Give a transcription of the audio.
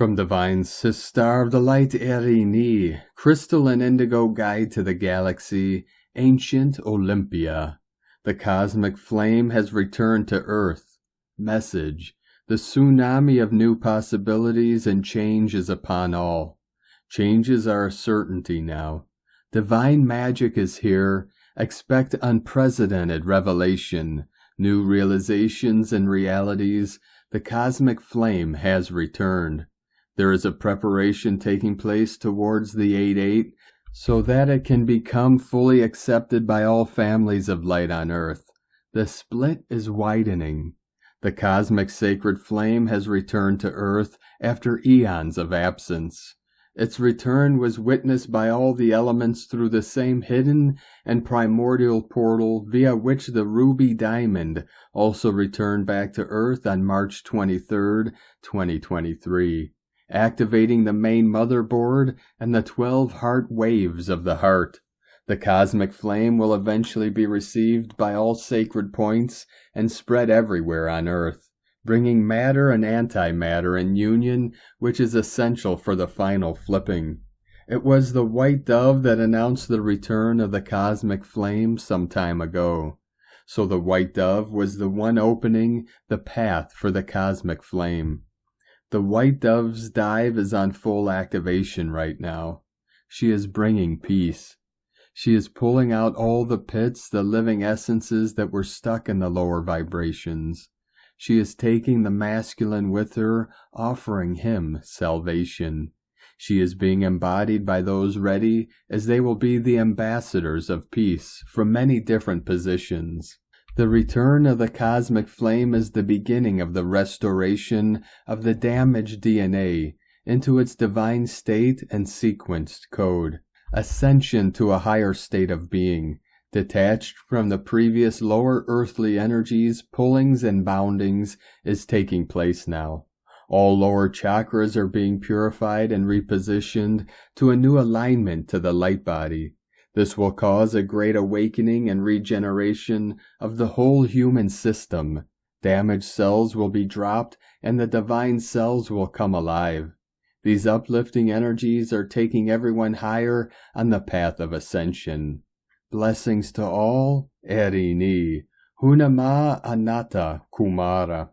From Divine Sister of the Light Erini, Crystal and Indigo Guide to the Galaxy, Ancient Olympia. The cosmic flame has returned to Earth. Message: the tsunami of new possibilities and change is upon all. Changes are a certainty now. Divine magic is here. Expect unprecedented revelation, new realizations and realities. The cosmic flame has returned. There is a preparation taking place towards the 8-8 so that it can become fully accepted by all families of light on earth. The split is widening. The cosmic sacred flame has returned to earth after eons of absence. Its return was witnessed by all the elements through the same hidden and primordial portal via which the ruby diamond also returned back to earth on March 23, 2023. Activating the main motherboard and the 12 heart waves of the heart. The cosmic flame will eventually be received by all sacred points and spread everywhere on earth, bringing matter and antimatter in union, which is essential for the final flipping. It was the white dove that announced the return of the cosmic flame some time ago. So the white dove was the one opening the path for the cosmic flame. The white dove's dive is on full activation right now. She is bringing peace. She is pulling out all the pits, the living essences that were stuck in the lower vibrations. She is taking the masculine with her, offering him salvation. She is being embodied by those ready, as they will be the ambassadors of peace from many different positions. The return of the cosmic flame is the beginning of the restoration of the damaged DNA into its divine state and sequenced code. Ascension to a higher state of being, detached from the previous lower earthly energies, pullings and boundings, is taking place now. All lower chakras are being purified and repositioned to a new alignment to the light body. This will cause a great awakening and regeneration of the whole human system. Damaged cells will be dropped and the divine cells will come alive. These uplifting energies are taking everyone higher on the path of ascension. Blessings to all. Erini. Hunama Anatta Kumara.